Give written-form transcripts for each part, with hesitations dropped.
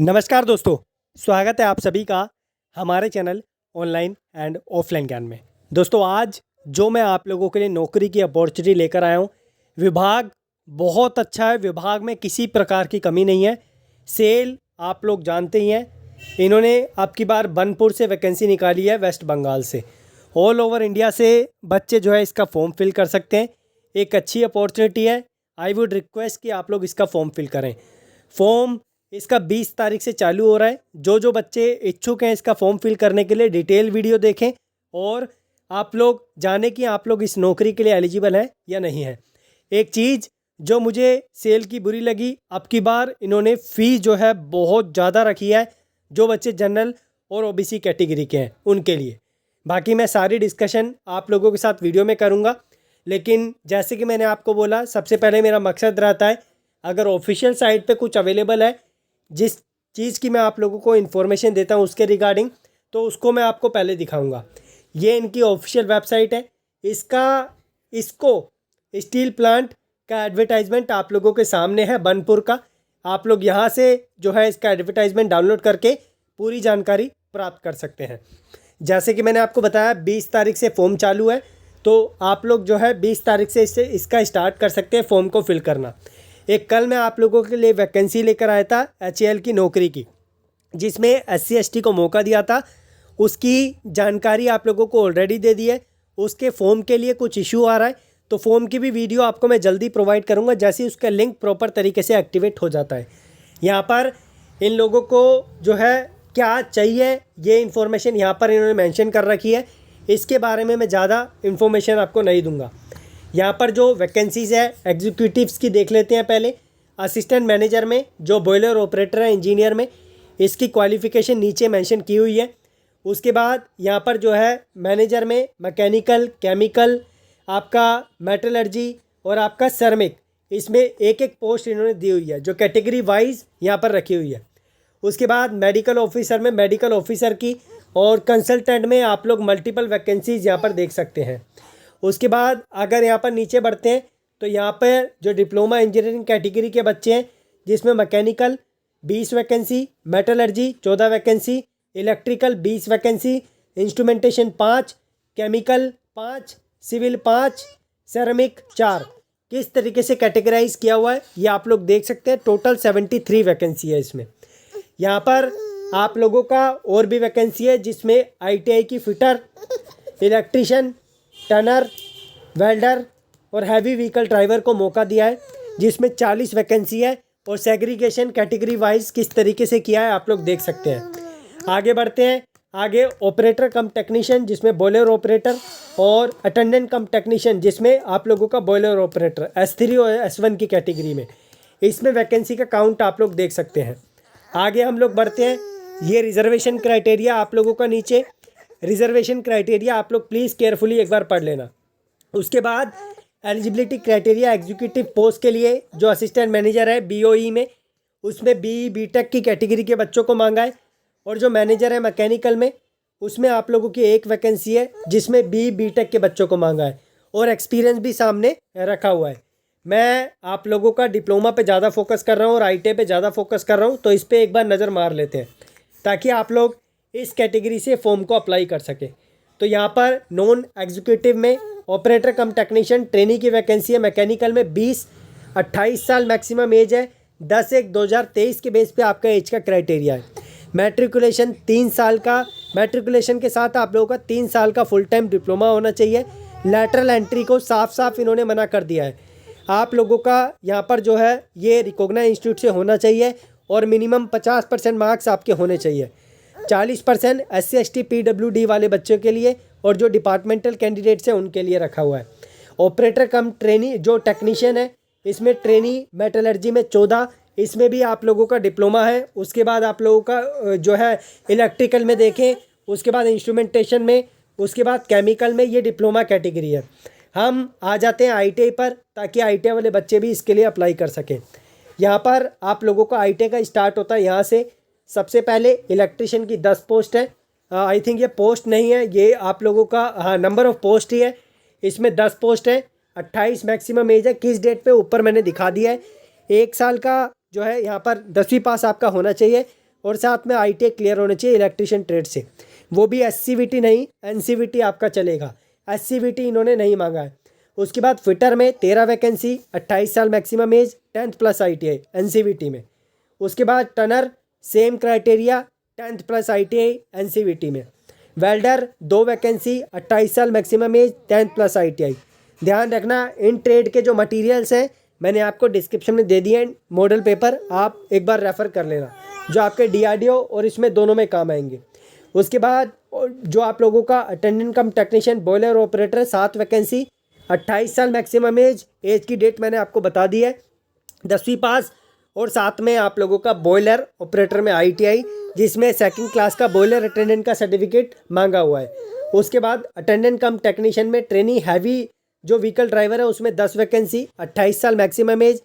नमस्कार दोस्तों, स्वागत है आप सभी का हमारे चैनल ऑनलाइन एंड ऑफलाइन ज्ञान में। दोस्तों आज जो मैं आप लोगों के लिए नौकरी की अपॉर्चुनिटी लेकर आया हूँ, विभाग बहुत अच्छा है। विभाग में किसी प्रकार की कमी नहीं है। सेल आप लोग जानते ही हैं, इन्होंने अब की बार बनपुर से वैकेंसी निकाली है, वेस्ट बंगाल से। ऑल ओवर इंडिया से बच्चे जो है इसका फॉर्म फिल कर सकते हैं। एक अच्छी अपॉर्चुनिटी है। आई वुड रिक्वेस्ट कि आप लोग इसका फॉर्म फिल करें। फॉर्म इसका 20 तारीख से चालू हो रहा है। जो बच्चे इच्छुक हैं इसका फॉर्म फिल करने के लिए डिटेल वीडियो देखें और आप लोग जाने कि आप लोग इस नौकरी के लिए एलिजिबल हैं या नहीं हैं। एक चीज़ जो मुझे सेल की बुरी लगी, अब की बार इन्होंने फ़ीस जो है बहुत ज़्यादा रखी है जो बच्चे जनरल और ओबीसी कैटेगरी के हैं उनके लिए। बाकी मैं सारी डिस्कशन आप लोगों के साथ वीडियो में करूँगा, लेकिन जैसे कि मैंने आपको बोला, सबसे पहले मेरा मकसद रहता है अगर ऑफिशियल साइट पे कुछ अवेलेबल है, जिस चीज़ की मैं आप लोगों को इन्फॉर्मेशन देता हूँ उसके रिगार्डिंग, तो उसको मैं आपको पहले दिखाऊंगा। ये इनकी ऑफिशियल वेबसाइट है। इसको स्टील प्लांट का एडवर्टाइजमेंट आप लोगों के सामने है, बनपुर का। आप लोग यहाँ से जो है इसका एडवर्टाइजमेंट डाउनलोड करके पूरी जानकारी प्राप्त कर सकते हैं। जैसे कि मैंने आपको बताया 20 तारीख से फॉर्म चालू है, तो आप लोग जो है 20 तारीख से इसका स्टार्ट कर सकते हैं फॉर्म को फिल करना। एक कल मैं आप लोगों के लिए वैकेंसी लेकर आया था HAL की नौकरी की, जिसमें SC ST को मौका दिया था। उसकी जानकारी आप लोगों को ऑलरेडी दे दी है। उसके फॉर्म के लिए कुछ इशू आ रहा है, तो फॉर्म की भी वीडियो आपको मैं जल्दी प्रोवाइड करूंगा, जैसे उसका लिंक प्रॉपर तरीके से एक्टिवेट हो जाता है। यहाँ पर इन लोगों को जो है क्या चाहिए ये इन्फॉर्मेशन यहाँ पर इन्होंने मेंशन कर रखी है। इसके बारे में मैं ज़्यादा इन्फॉर्मेशन आपको नहीं दूंगा। यहाँ पर जो वैकेंसीज़ है एग्जीक्यूटिव्स की देख लेते हैं पहले। असिस्टेंट मैनेजर में जो बॉयलर ऑपरेटर है इंजीनियर में, इसकी क्वालिफ़िकेशन नीचे मेंशन की हुई है। उसके बाद यहाँ पर जो है मैनेजर में मैकेनिकल, केमिकल, आपका मेटलर्जी और आपका सर्मिक, इसमें एक एक पोस्ट इन्होंने दी हुई है जो कैटेगरी वाइज यहाँ पर रखी हुई है। उसके बाद मेडिकल ऑफिसर में मेडिकल ऑफिसर की और कंसल्टेंट में आप लोग मल्टीपल वैकेंसीज़ यहाँ पर देख सकते हैं। उसके बाद अगर यहाँ पर नीचे बढ़ते हैं तो यहाँ पर जो डिप्लोमा इंजीनियरिंग कैटेगरी के बच्चे हैं, जिसमें mechanical 20 vacancy, metallurgy 14 vacancy, electrical 20 vacancy, instrumentation 5, chemical 5, civil 5, ceramic 4, किस तरीके से कैटेगराइज किया हुआ है ये आप लोग देख सकते हैं। टोटल 73 वैकेंसी है इसमें। यहाँ पर आप लोगों का और भी वैकेंसी है, जिसमें ITI की फिटर, इलेक्ट्रीशियन, टनर, वेल्डर और हैवी व्हीकल ड्राइवर को मौका दिया है, जिसमें 40 वैकेंसी है। और सेग्रीगेशन कैटेगरी वाइज किस तरीके से किया है आप लोग देख सकते हैं। आगे बढ़ते हैं। आगे ऑपरेटर कम टेक्नीशियन, जिसमें बॉयलर ऑपरेटर, और अटेंडेंट कम टेक्नीशियन, जिसमें आप लोगों का बॉयलर ऑपरेटर S3 और S1 की कैटेगरी में। इसमें वैकेंसी का काउंट आप लोग देख सकते हैं। आगे हम लोग बढ़ते हैं। ये रिजर्वेशन क्राइटेरिया आप लोगों का नीचे, रिजर्वेशन क्राइटेरिया आप लोग प्लीज़ केयरफुली एक बार पढ़ लेना। उसके बाद एलिजिबिलिटी क्राइटेरिया एग्जीक्यूटिव पोस्ट के लिए जो असिस्टेंट मैनेजर है BOE में, उसमें BE BTech की कैटेगरी के बच्चों को मांगा है। और जो मैनेजर है मैकेनिकल में, उसमें आप लोगों की एक वैकेंसी है, जिसमें BE BTech के बच्चों को मांगा है और एक्सपीरियंस भी सामने रखा हुआ है। मैं आप लोगों का डिप्लोमा पे ज़्यादा फोकस कर रहा हूँ और ITI पे ज़्यादा फोकस कर रहा हूँ, तो इस पर एक बार नज़र मार लेते हैं ताकि आप लोग इस कैटेगरी से फॉर्म को अप्लाई कर सके। तो यहाँ पर नॉन एग्जीक्यूटिव में ऑपरेटर कम टेक्नीशियन ट्रेनी की वैकेंसी है। मैकेनिकल में 20-28 साल मैक्सिमम एज है। 10/1/2023 के बेस पे आपका एज का क्राइटेरिया है। मैट्रिकुलेशन 3 साल का, मैट्रिकुलेशन के साथ आप लोगों का 3 साल का फुल टाइम डिप्लोमा होना चाहिए। लैटरल एंट्री को साफ साफ इन्होंने मना कर दिया है। आप लोगों का यहाँ पर जो है ये रिकॉग्नाइज्ड इंस्टीट्यूट से होना चाहिए और मिनिमम 50% मार्क्स आपके होने चाहिए। 40% SC ST PWD वाले बच्चों के लिए और जो डिपार्टमेंटल कैंडिडेट्स हैं उनके लिए रखा हुआ है। ऑपरेटर कम ट्रेनी जो टेक्नीशियन है, इसमें ट्रेनी मेटलर्जी में 14, इसमें भी आप लोगों का डिप्लोमा है। उसके बाद आप लोगों का जो है इलेक्ट्रिकल में देखें, उसके बाद इंस्ट्रूमेंटेशन में, उसके बाद केमिकल में, ये डिप्लोमा कैटेगरी है। हम आ जाते हैं ITI पर, ताकि ITI वाले बच्चे भी इसके लिए अप्लाई कर सकें। यहाँ पर आप लोगों का ITI का स्टार्ट होता है यहाँ से। सबसे पहले इलेक्ट्रिशियन की 10 पोस्ट है। आई थिंक ये पोस्ट नहीं है, ये आप लोगों का नंबर ऑफ पोस्ट ही है। इसमें 10 पोस्ट है, 28 मैक्सिमम एज है। किस डेट पे ऊपर मैंने दिखा दिया है। 1 साल का जो है यहाँ पर 10वीं पास आपका होना चाहिए। और साथ में ITI क्लियर होना चाहिए इलेक्ट्रिशियन ट्रेड से, वो भी SCVT नहीं, NCVT आपका चलेगा, SCVT इन्होंने नहीं मांगा है। उसके बाद फिटर में 13 वैकेंसी, 28 साल maximum age, 10th plus ITI NCVT में। उसके बाद turner same criteria, 10th plus ITI NCVT में। वेल्डर 2 वैकेंसी, 28 साल maximum age, 10th plus ITI। ध्यान रखना इन ट्रेड के जो मटेरियल्स हैं मैंने आपको डिस्क्रिप्शन में दे दिए हैं, मॉडल पेपर आप एक बार रेफ़र कर लेना, जो आपके DRDO और इसमें दोनों में काम आएंगे। उसके बाद जो आप लोगों का attendant cum technician boiler operator 7 vacancy, 28 साल मैक्सिमम एज की डेट मैंने आपको बता दी है, 10वीं पास, और साथ में आप लोगों का बॉयलर ऑपरेटर में ITI जिसमें 2nd क्लास का बॉयलर अटेंडेंट का सर्टिफिकेट मांगा हुआ है। उसके बाद अटेंडेंट कम टेक्नीशियन में ट्रेनी हैवी जो व्हीकल ड्राइवर है उसमें 10 वैकेंसी, 28 साल maximum age,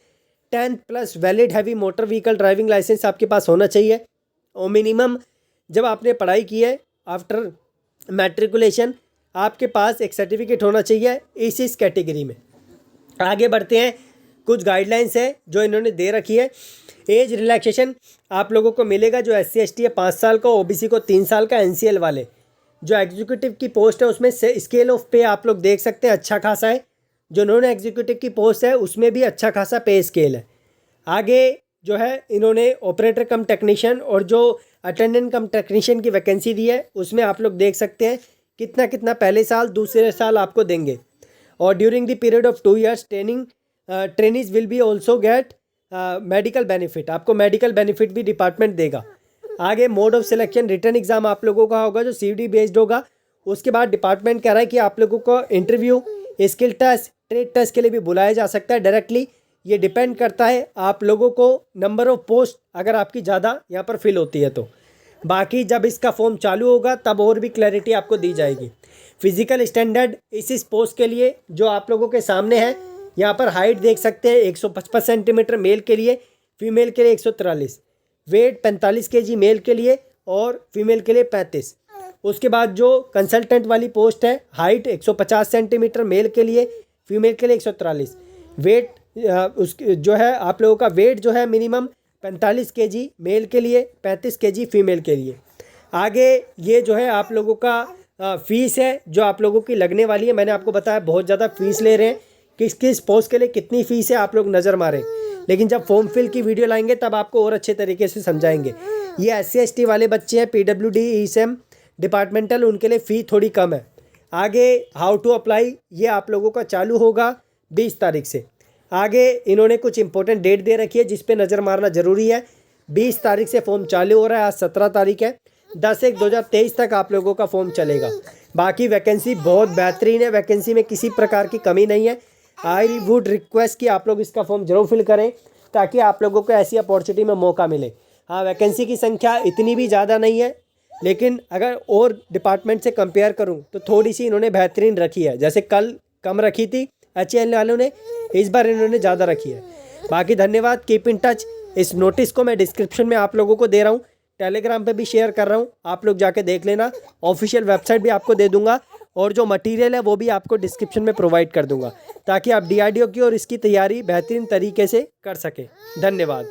10th plus valid heavy motor vehicle driving licence आपके पास होना चाहिए, और मिनिमम जब आपने पढ़ाई की है आफ्टर मैट्रिकुलेशन आपके पास एक सर्टिफिकेट होना चाहिए इस कैटेगरी में। आगे बढ़ते हैं, कुछ गाइडलाइंस है जो इन्होंने दे रखी है। एज रिलैक्सेशन आप लोगों को मिलेगा, जो SC ST है 5 साल का, OBC को 3 साल का, NCL वाले जो एग्जीक्यूटिव की पोस्ट है उसमें स्केल ऑफ पे आप लोग देख सकते हैं अच्छा खासा है, जो नॉन एग्जीक्यूटिव की पोस्ट है उसमें भी अच्छा खासा पे स्केल है। आगे जो है इन्होंने ऑपरेटर कम टेक्नीशियन और जो अटेंडेंट कम टेक्नीशियन की वैकेंसी दी है उसमें आप लोग देख सकते हैं कितना कितना पहले साल दूसरे साल आपको देंगे, और during the period of 2 years trainees will be also get medical benefit, आपको मेडिकल बेनिफिट भी डिपार्टमेंट देगा। आगे mode of selection return exam आप लोगों का होगा जो CVD बेस्ड होगा। उसके बाद डिपार्टमेंट कह रहा है कि आप लोगों को interview, skill test, trade test के लिए भी बुलाया जा सकता है डायरेक्टली, ये डिपेंड करता है आप लोगों को नंबर ऑफ पोस्ट अगर आपकी ज़्यादा यहाँ पर फिल होती है तो। बाकी जब इसका फॉर्म चालू होगा तब और भी क्लैरिटी आपको दी जाएगी। फिजिकल स्टैंडर्ड इस पोस्ट के लिए जो आप लोगों के सामने है, यहाँ पर हाइट देख सकते हैं 155 सेंटीमीटर मेल के लिए, फीमेल के लिए 143, वेट 45 kg मेल के लिए और फीमेल के लिए 35। उसके बाद जो कंसल्टेंट वाली पोस्ट है, हाइट 150 सेंटीमीटर मेल के लिए, फीमेल के लिए 143, वेट उसके जो है आप लोगों का वेट जो है मिनिमम 45 kg मेल के लिए, 35 kg फीमेल के लिए। आगे ये जो है आप लोगों का फ़ीस है जो आप लोगों की लगने वाली है, मैंने आपको बताया बहुत ज़्यादा फ़ीस ले रहे हैं, किस किस पोस्ट के लिए कितनी फ़ीस है आप लोग नज़र मारें, लेकिन जब फॉर्म फिल की वीडियो लाएंगे तब आपको और अच्छे तरीके से समझाएंगे। ये SC ST वाले बच्चे हैं, PWD ESEM डिपार्टमेंटल, उनके लिए फ़ी थोड़ी कम है। आगे हाउ टू अप्लाई ये आप लोगों का चालू होगा 20 तारीख से। आगे इन्होंने कुछ इंपॉर्टेंट डेट दे रखी है जिस पे नज़र मारना ज़रूरी है। 20 तारीख से फॉर्म चालू हो रहा है, आज 17 तारीख है, 10/1/2023 तक आप लोगों का फॉर्म चलेगा। बाकी वैकेंसी बहुत बेहतरीन है, वैकेंसी में किसी प्रकार की कमी नहीं है। आई वुड रिक्वेस्ट कि आप लोग इसका फॉर्म जरूर फिल करें ताकि आप लोगों को ऐसी अपॉर्चुनिटी में मौका मिले। हाँ, वैकेंसी की संख्या इतनी भी ज़्यादा नहीं है, लेकिन अगर और डिपार्टमेंट से कंपेयर करूं तो थोड़ी सी इन्होंने बेहतरीन रखी है। जैसे कल कम रखी थी HAL वालों ने, इस बार इन्होंने ज़्यादा रखी है। बाकी धन्यवाद, कीप इन टच। इस नोटिस को मैं डिस्क्रिप्शन में आप लोगों को दे रहा हूँ, टेलीग्राम पे भी शेयर कर रहा हूँ, आप लोग जाके देख लेना। ऑफिशियल वेबसाइट भी आपको दे दूंगा और जो मटेरियल है वो भी आपको डिस्क्रिप्शन में प्रोवाइड कर दूंगा ताकि आप DRDO की और इसकी तैयारी बेहतरीन तरीके से कर सकें। धन्यवाद।